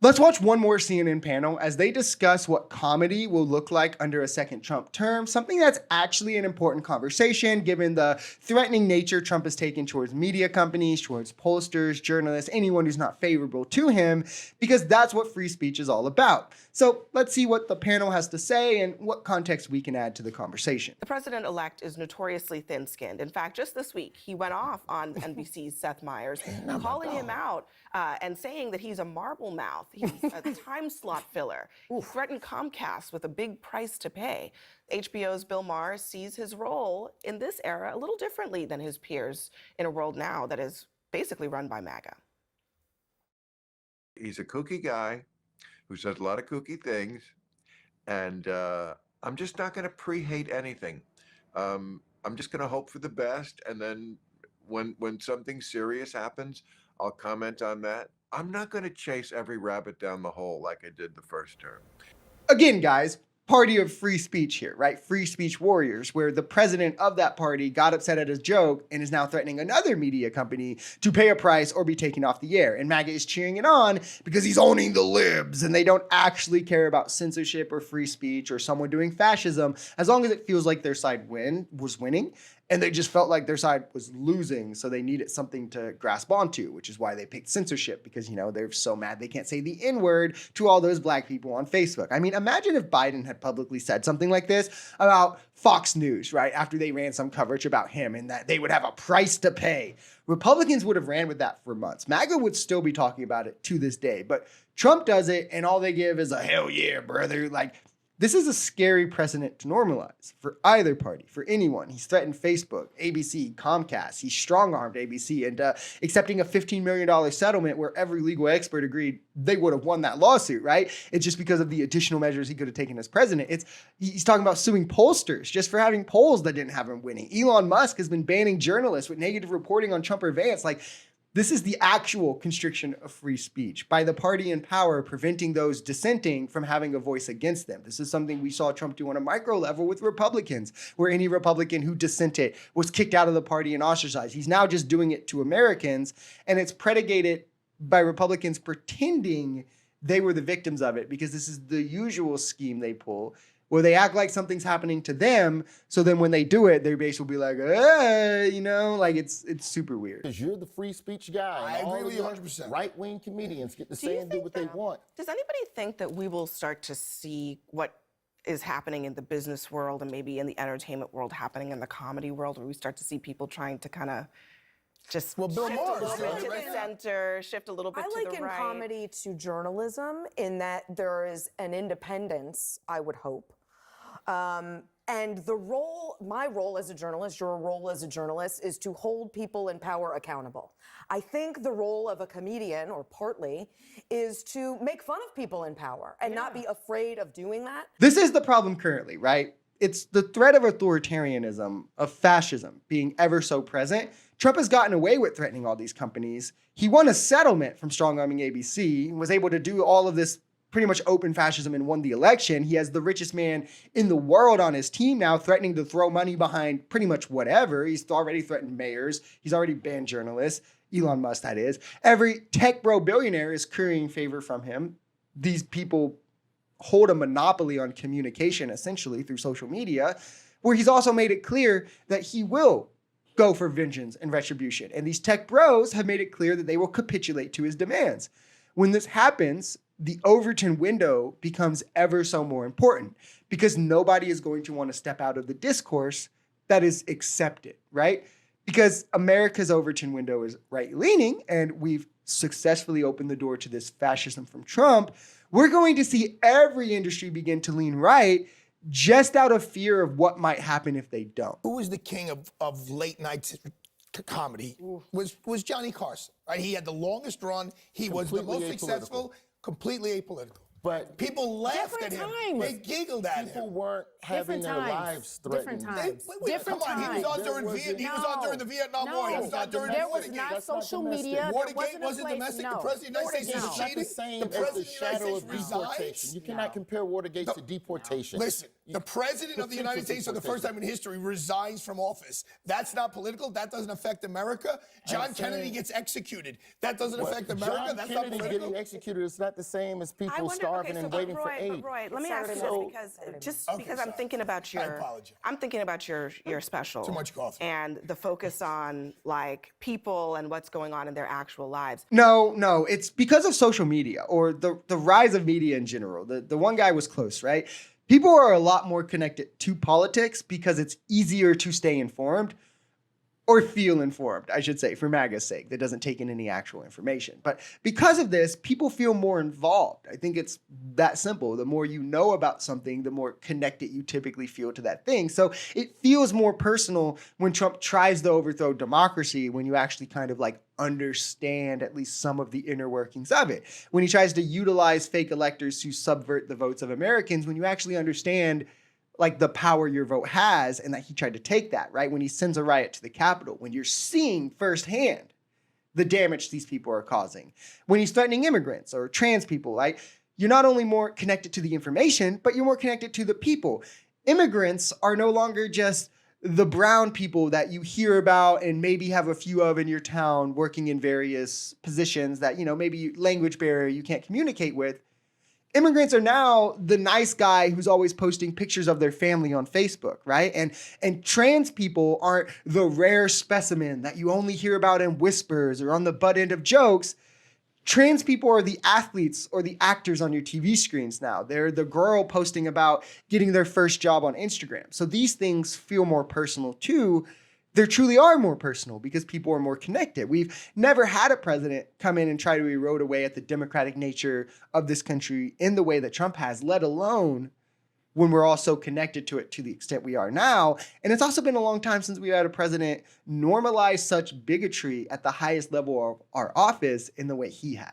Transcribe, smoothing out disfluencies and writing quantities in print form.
Let's watch one more CNN panel as they discuss what comedy will look like under a second Trump term, something that's actually an important conversation given the threatening nature Trump has taken towards media companies, towards pollsters, journalists, anyone who's not favorable to him, because that's what free speech is all about. So let's see what the panel has to say and what context we can add to the conversation. The president-elect is notoriously thin-skinned. In fact, just this week, he went off on NBC's Seth Meyers, calling him out and saying that he's a marble mouth. He's a time slot filler. He threatened Comcast with a big price to pay. HBO's Bill Maher sees his role in this era a little differently than his peers in a world now that is basically run by MAGA. He's a kooky guy who says a lot of kooky things, and I'm just not going to pre-hate anything. I'm just going to hope for the best, and then when something serious happens, I'll comment on that. I'm not going to chase every rabbit down the hole like I did the first term. Again, guys, party of free speech here, right? Free speech warriors, where the president of that party got upset at his joke and is now threatening another media company to pay a price or be taken off the air. And MAGA is cheering it on because he's owning the libs and they don't actually care about censorship or free speech or someone doing fascism as long as it feels like their side was winning. And they just felt like their side was losing, so they needed something to grasp onto, which is why they picked censorship, because, you know, they're so mad they can't say the N-word to all those black people on Facebook. I mean, imagine if Biden had publicly said something like this about Fox News, right, after they ran some coverage about him and that they would have a price to pay. Republicans would have ran with that for months. MAGA would still be talking about it to this day, but Trump does it, and all they give is a hell yeah, brother. Like, this is a scary precedent to normalize for either party, for anyone. He's threatened Facebook, ABC, Comcast. He's strong-armed ABC into accepting a $15 million settlement where every legal expert agreed they would have won that lawsuit, right? It's just because of the additional measures he could have taken as president. He's talking about suing pollsters just for having polls that didn't have him winning. Elon Musk has been banning journalists with negative reporting on Trump or Vance. Like, this is the actual constriction of free speech by the party in power preventing those dissenting from having a voice against them. This is something we saw Trump do on a micro level with Republicans, where any Republican who dissented was kicked out of the party and ostracized. He's now just doing it to Americans, and it's predicated by Republicans pretending they were the victims of it, because this is the usual scheme they pull, where they act like something's happening to them, so then when they do it, their base will be like, you know, like it's super weird. Because you're the free speech guy. I agree with you 100%. Right-wing comedians get to say and do what they want. Does anybody think that we will start to see what is happening in the business world and maybe in the entertainment world happening in the comedy world, where we start to see people trying to kind of just Bill shift a Maher little is bit doing to it right the now. center, shift a little bit to the right? I liken comedy to journalism in that there is an independence, I would hope. And my role as a journalist, your role as a journalist, is to hold people in power accountable. I think the role of a comedian, or partly, is to make fun of people in power and not be afraid of doing that. This is the problem currently, right? It's the threat of authoritarianism, of fascism being ever so present. Trump has gotten away with threatening all these companies. He won a settlement from strong-arming ABC and was able to do all of this pretty much open fascism and won the election. He has the richest man in the world on his team now, threatening to throw money behind pretty much whatever. He's already threatened mayors. He's already banned journalists. Elon Musk, that is. Every tech bro billionaire is currying favor from him. These people hold a monopoly on communication, essentially, through social media, where he's also made it clear that he will go for vengeance and retribution. And these tech bros have made it clear that they will capitulate to his demands. When this happens, the Overton window becomes ever so more important, because nobody is going to want to step out of the discourse that is accepted, right? Because America's Overton window is right-leaning, and we've successfully opened the door to this fascism from Trump. We're going to see every industry begin to lean right, just out of fear of what might happen if they don't. Who was the king of late night comedy? Was Johnny Carson, right? He had the longest run. He was the most successful, completely apolitical. But people laughed at him. Times. They giggled at him. people weren't having their lives threatened. Come on, he was on during the Vietnam War. He was on during there Watergate. was not social media. Watergate wasn't domestic. The president of the United States was cheating. The same as the shadow of deportation. You cannot compare Watergate to deportation. Listen, The president of the United States, for the first time in history, resigns from office. That's not political. That doesn't affect America. John Kennedy gets executed. That doesn't affect America. John That's Kennedy not political. getting executed is not the same as people wonder, starving okay, so and but waiting for Roy, aid. But Roy, let me ask you this because sorry. I'm thinking about I apologize. I'm thinking about your special. Too much coffee. And the focus on like people and what's going on in their actual lives. No, it's because of social media or the rise of media in general. The one guy was close, right? People are a lot more connected to politics because it's easier to stay informed or feel informed, I should say, for MAGA's sake, that doesn't take in any actual information. But because of this, people feel more involved. I think it's that simple. The more you know about something, the more connected you typically feel to that thing. So it feels more personal when Trump tries to overthrow democracy, when you actually kind of like understand at least some of the inner workings of it. When he tries to utilize fake electors to subvert the votes of Americans, when you actually understand like the power your vote has, and that he tried to take that, right? When he sends a riot to the Capitol, when you're seeing firsthand the damage these people are causing, when he's threatening immigrants or trans people, right? You're not only more connected to the information, but you're more connected to the people. Immigrants are no longer just the brown people that you hear about and maybe have a few of in your town working in various positions that, you know, maybe language barrier you can't communicate with. Immigrants are now the nice guy who's always posting pictures of their family on Facebook, right? And trans people aren't the rare specimen that you only hear about in whispers or on the butt end of jokes. Trans people are the athletes or the actors on your TV screens now. They're the girl posting about getting their first job on Instagram. So these things feel more personal too. They truly are more personal because people are more connected. We've never had a president come in and try to erode away at the democratic nature of this country in the way that Trump has, let alone when we're all so connected to it to the extent we are now. And it's also been a long time since we had a president normalize such bigotry at the highest level of our office in the way he has.